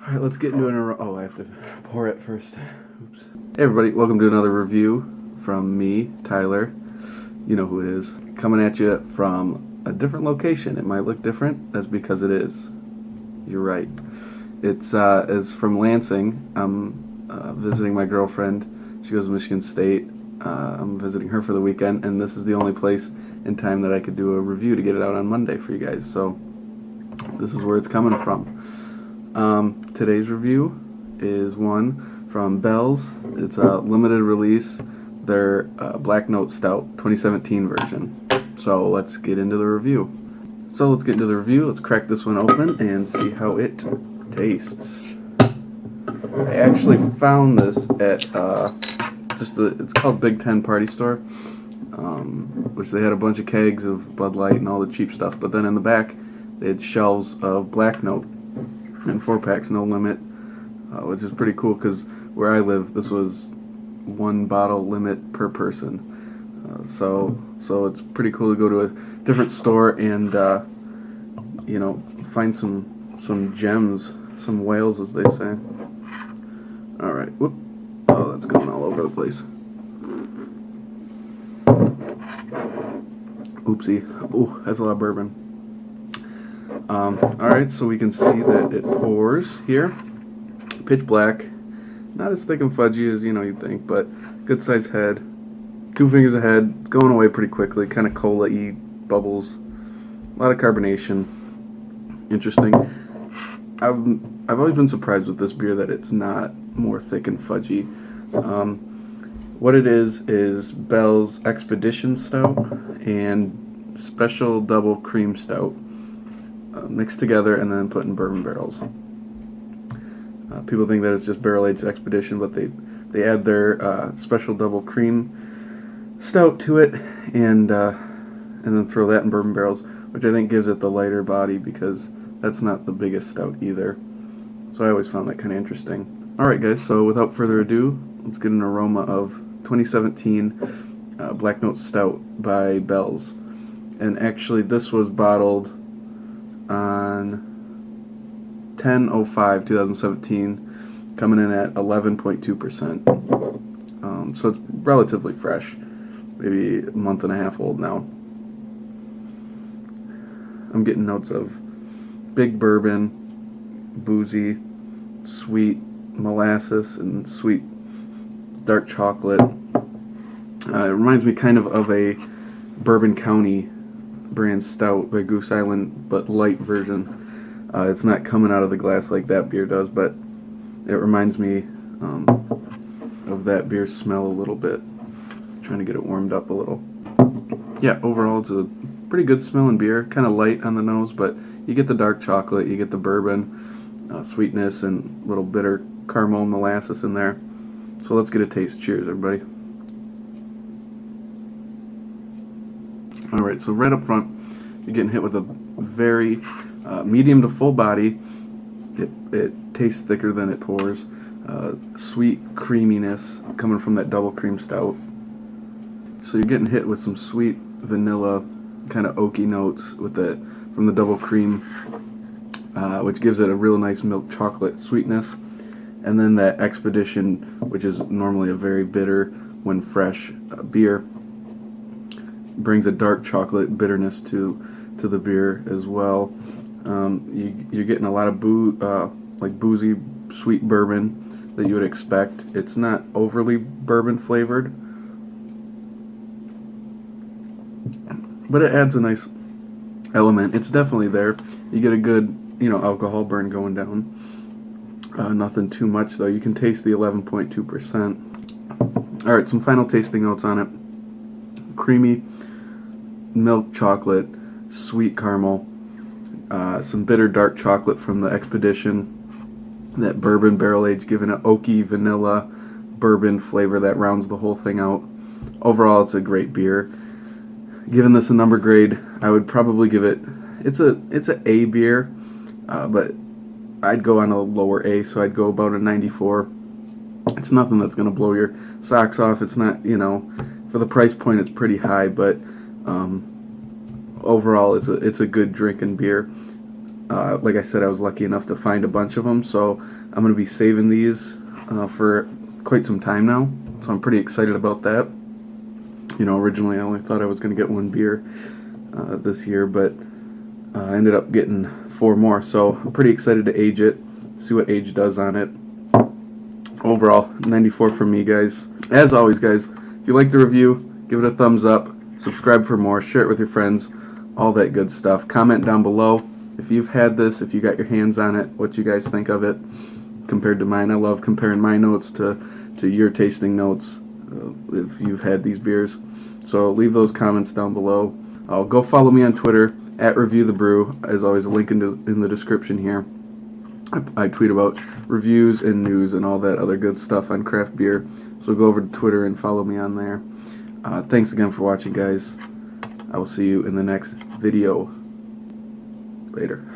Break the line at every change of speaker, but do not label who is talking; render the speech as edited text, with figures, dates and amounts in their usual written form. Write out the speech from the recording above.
Alright, let's get into an... Oh, I have to pour it first. Oops. Hey everybody, welcome to another review from me, Tyler. You know who it is. Coming at you from a different location. It might look different. That's because it is. You're right. It's from Lansing. I'm visiting my girlfriend. She goes to Michigan State. I'm visiting her for the weekend, and this is the only place in time that I could do a review to get it out on Monday for you guys. So this is where it's coming from. Today's review is one from Bell's. It's a limited release, their Black Note Stout 2017 version. So let's get into the review. Let's crack this one open and see how it tastes. I actually found this at it's called Big Ten Party Store, which they had a bunch of kegs of Bud Light and all the cheap stuff, but then in the back they had shelves of Black Note and 4-packs, no limit, which is pretty cool because where I live, this was 1 bottle limit per person. So it's pretty cool to go to a different store and find some gems, some whales, as they say. All right, whoop! Oh, that's going all over the place. Oopsie! Ooh, that's a lot of bourbon. Alright, so we can see that it pours here. Pitch black. Not as thick and fudgy as you'd think, but good size head. 2 fingers ahead. It's going away pretty quickly. Kind of cola-y bubbles. A lot of carbonation. Interesting. I've always been surprised with this beer that it's not more thick and fudgy. What it is Bell's Expedition Stout and Special Double Cream Stout. Mixed together and then put in bourbon barrels. People think that it's just barrel-aged Expedition, but they add their special double cream stout to it, and then throw that in bourbon barrels, which I think gives it the lighter body because that's not the biggest stout either. So I always found that kind of interesting. All right, guys. So without further ado, let's get an aroma of 2017 Black Note Stout by Bell's, and actually this was bottled on 10/05/2017, coming in at 11.2%. So it's relatively fresh, maybe a month and a half old now. I'm getting notes of big bourbon, boozy, sweet molasses, and sweet dark chocolate. It reminds me kind of a Bourbon County brand stout by Goose Island, but light version. It's not coming out of the glass like that beer does, but it reminds me of that beer smell a little bit. Trying to get it warmed up a little. Yeah, overall it's a pretty good smelling beer. Kind of light on the nose, but you get the dark chocolate, you get the bourbon sweetness, and a little bitter caramel molasses in there. So let's get a taste. Cheers, everybody. Alright, so right up front, you're getting hit with a very medium to full body. It tastes thicker than it pours. Sweet creaminess coming from that double cream stout. So you're getting hit with some sweet vanilla, kind of oaky notes with that from the double cream, which gives it a real nice milk chocolate sweetness. And then that Expedition, which is normally a very bitter when fresh beer, brings a dark chocolate bitterness to the beer as well. You're getting a lot of like boozy, sweet bourbon that you would expect. It's not overly bourbon flavored, but it adds a nice element. It's definitely there. You get a good, alcohol burn going down. Nothing too much though. You can taste the 11.2%. All right, some final tasting notes on it. Creamy milk chocolate, sweet caramel, some bitter dark chocolate from the Expedition, that bourbon barrel age giving an oaky vanilla bourbon flavor that rounds the whole thing out. Overall, it's a great beer. Giving this a number grade, I would probably give it, it's a A beer, but I'd go on a lower A, so I'd go about a 94. It's nothing that's going to blow your socks off. It's not, for the price point, it's pretty high, but overall, it's a good drinking beer. Like I said, I was lucky enough to find a bunch of them, so I'm going to be saving these for quite some time now. So I'm pretty excited about that. You know, originally I only thought I was going to get one beer this year, but I ended up getting 4 more. So I'm pretty excited to age it, see what age does on it. Overall, 94 from me, guys. As always, guys, if you like the review, give it a thumbs up, subscribe for more, share it with your friends, all that good stuff. Comment down below if you've had this, if you got your hands on it, what you guys think of it compared to mine. I love comparing my notes to your tasting notes if you've had these beers. So leave those comments down below. Go follow me on Twitter at Review the Brew. As always, a link in the description here. I tweet about reviews and news and all that other good stuff on craft beer. So go over to Twitter and follow me on there. Thanks again for watching, guys. I will see you in the next video. Later.